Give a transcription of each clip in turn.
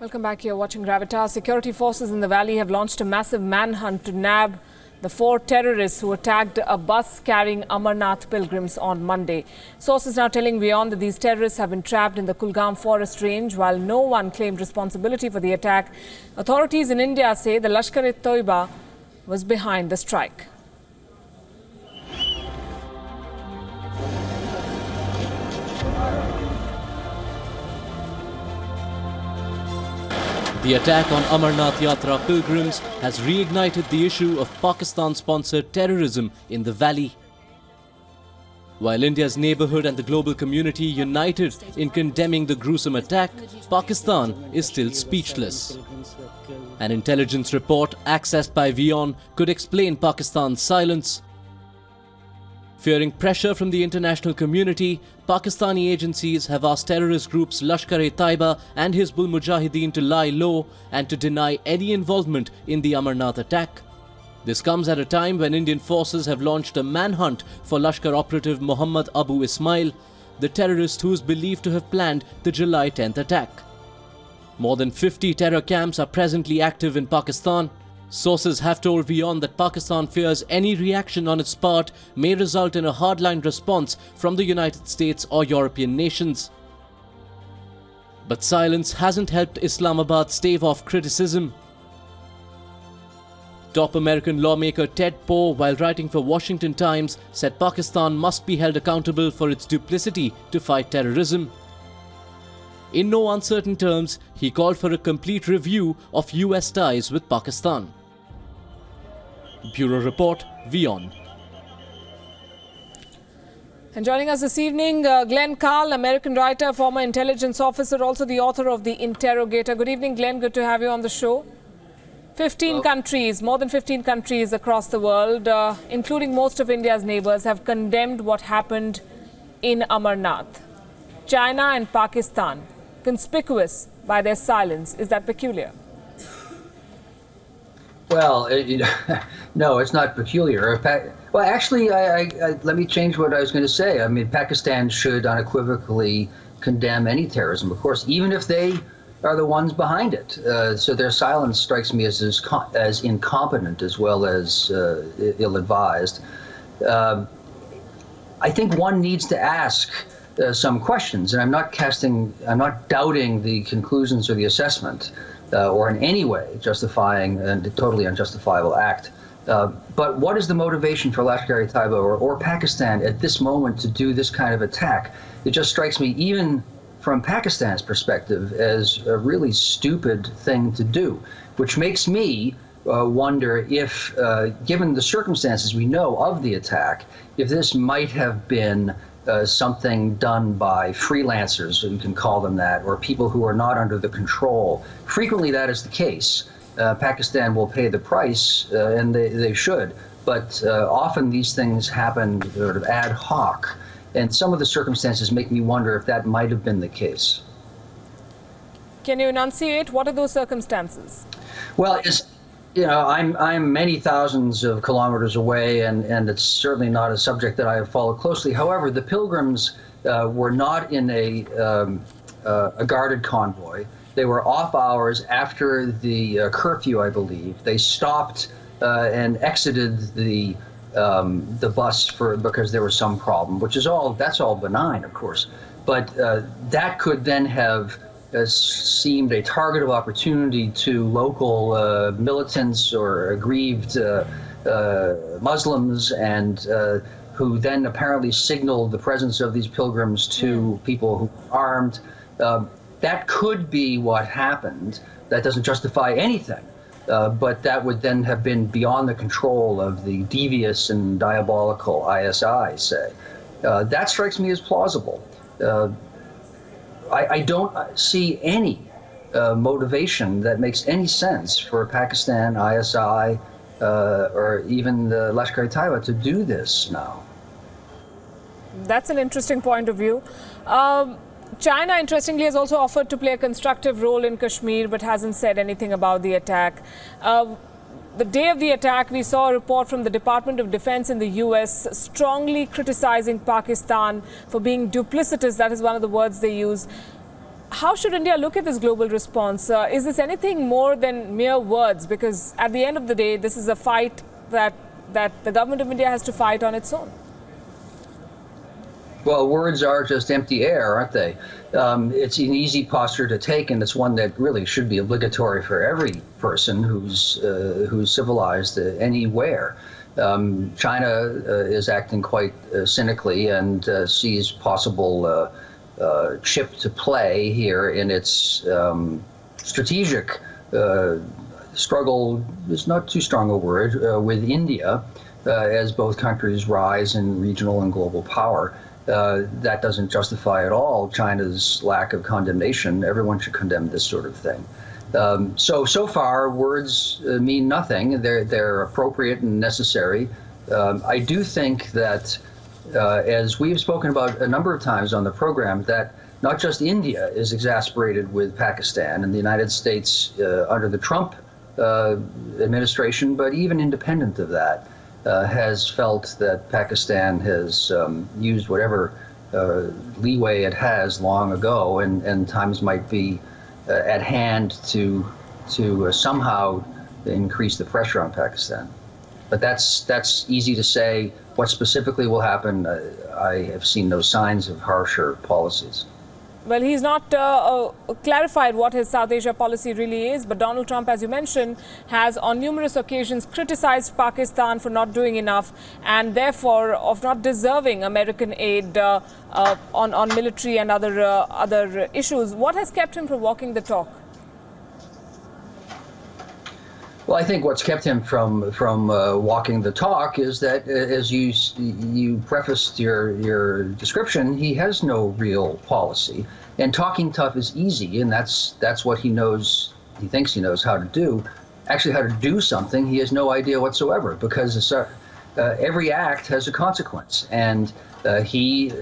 Welcome back. You're watching Gravitas. Security forces in the valley have launched a massive manhunt to nab the 4 terrorists who attacked a bus carrying Amarnath pilgrims on Monday. Sources now telling WION that these terrorists have been trapped in the Kulgam forest range. While no one claimed responsibility for the attack, authorities in India say the Lashkar-e-Toiba was behind the strike. The attack on Amarnath Yatra pilgrims has reignited the issue of Pakistan-sponsored terrorism in the valley. While India's neighborhood and the global community united in condemning the gruesome attack, Pakistan is still speechless. An intelligence report accessed by WION could explain Pakistan's silence. Fearing pressure from the international community, Pakistani agencies have asked terrorist groups Lashkar-e-Taiba and Hizbul Mujahideen to lie low and to deny any involvement in the Amarnath attack. This comes at a time when Indian forces have launched a manhunt for Lashkar operative Muhammad Abu Ismail, the terrorist who is believed to have planned the July 10th attack. More than 50 terror camps are presently active in Pakistan. Sources have told WION that Pakistan fears any reaction on its part may result in a hardline response from the United States or European nations. But silence hasn't helped Islamabad stave off criticism. Top American lawmaker Ted Poe, while writing for Washington Times, said Pakistan must be held accountable for its duplicity to fight terrorism. In no uncertain terms, he called for a complete review of US ties with Pakistan. Bureau Report, WION. And joining us this evening, Glenn Carl, American writer, former intelligence officer, also the author of The Interrogator. Good evening, Glenn. Good to have you on the show. 15 countries, more than 15 countries across the world, including most of India's neighbors, have condemned what happened in Amarnath. China and Pakistan, conspicuous by their silence. Is that peculiar? Well, no, it's not peculiar. Well, actually, let me change what I was going to say. I mean, Pakistan should unequivocally condemn any terrorism, of course, even if they are the ones behind it. So their silence strikes me as incompetent as well as ill-advised. I think one needs to ask some questions, and I'm not doubting the conclusions or the assessment, or in any way justifying a totally unjustifiable act. But what is the motivation for Lashkar-e-Taiba or Pakistan at this moment to do this kind of attack? It just strikes me, even from Pakistan's perspective, as a really stupid thing to do, which makes me wonder if, given the circumstances we know of the attack, if this might have been something done by freelancers, you can call them that, or people who are not under the control. Frequently that is the case. Pakistan will pay the price, and they should, but often these things happen sort of ad hoc, and some of the circumstances make me wonder if that might have been the case. Can you enunciate? What are those circumstances? Well, I'm many thousands of kilometers away, and it's certainly not a subject that I have followed closely. However, the pilgrims were not in a guarded convoy. They were off hours after the curfew, I believe. They stopped and exited the bus because there was some problem, which is that's all benign, of course. But that could then have seemed a target of opportunity to local militants or aggrieved Muslims, and who then apparently signaled the presence of these pilgrims to people who were armed. That could be what happened. That doesn't justify anything, but that would then have been beyond the control of the devious and diabolical ISI, say. That strikes me as plausible. I don't see any motivation that makes any sense for Pakistan, ISI, or even the Lashkar-e-Taiba to do this now. That's an interesting point of view. China, interestingly, has also offered to play a constructive role in Kashmir, but hasn't said anything about the attack. The day of the attack, we saw a report from the Department of Defense in the US strongly criticizing Pakistan for being duplicitous. That is one of the words they use. how should India look at this global response? Is this anything more than mere words? Because at the end of the day, this is a fight that the government of India has to fight on its own. Well, words are just empty air, aren't they? It's an easy posture to take, and it's one that really should be obligatory for every person who's civilized anywhere. China is acting quite cynically and sees possible chip to play here in its strategic struggle, is not too strong a word, with India as both countries rise in regional and global power. That doesn't justify at all China's lack of condemnation. Everyone should condemn this sort of thing. So far, words mean nothing. They're appropriate and necessary. I do think that, as we've spoken about a number of times on the program, that not just India is exasperated with Pakistan and the United States under the Trump administration, but even independent of that, has felt that Pakistan has used whatever leeway it has long ago, and times might be at hand to somehow increase the pressure on Pakistan. But that's easy to say. What specifically will happen, I have seen no signs of harsher policies. Well, he's not clarified what his South Asia policy really is, but Donald Trump, as you mentioned, has on numerous occasions criticized Pakistan for not doing enough and therefore of not deserving American aid on military and other issues. What has kept him from walking the talk? Well, I think what's kept him from walking the talk is that, as you prefaced your description, he has no real policy, and talking tough is easy, and that's what he knows. He thinks he knows how to do. Actually, how to do something, he has no idea whatsoever, because every act has a consequence, and he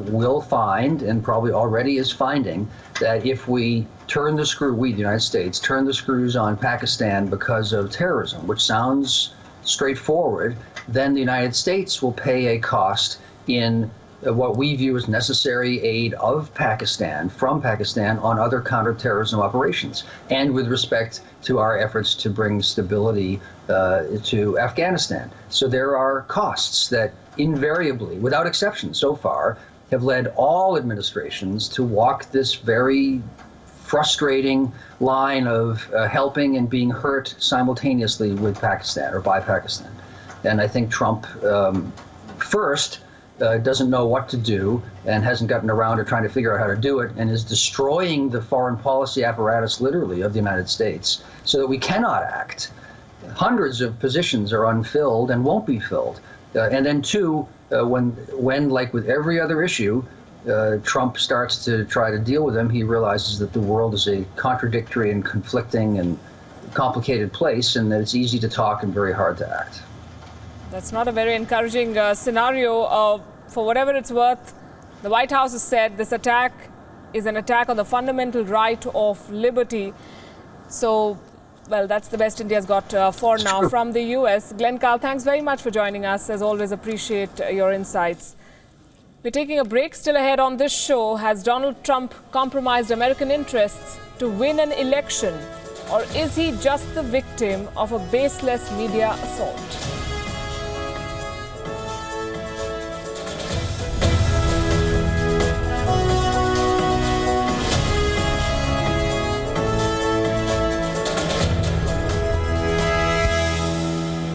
will find, and probably already is finding, that if we turn the screw, we, the United States, turn the screws on Pakistan because of terrorism, which sounds straightforward, then the United States will pay a cost in what we view as necessary aid of Pakistan, from Pakistan, on other counterterrorism operations, and with respect to our efforts to bring stability to Afghanistan. So there are costs that invariably, without exception so far, have led all administrations to walk this very frustrating line of helping and being hurt simultaneously with Pakistan or by Pakistan. And I think Trump first doesn't know what to do and hasn't gotten around to trying to figure out how to do it, and is destroying the foreign policy apparatus literally of the United States so that we cannot act. Hundreds of positions are unfilled and won't be filled. And then two, when like with every other issue, Trump starts to try to deal with them, he realizes that the world is a contradictory and conflicting and complicated place, and that it's easy to talk and very hard to act. That's not a very encouraging scenario. For whatever it's worth, the White House has said this attack is an attack on the fundamental right of liberty. So, well, that's the best India's got for now. From the US, Glenn Carl, thanks very much for joining us. As always, appreciate your insights. We're taking a break. Still ahead on this show, has Donald Trump compromised American interests to win an election? Or is he just the victim of a baseless media assault?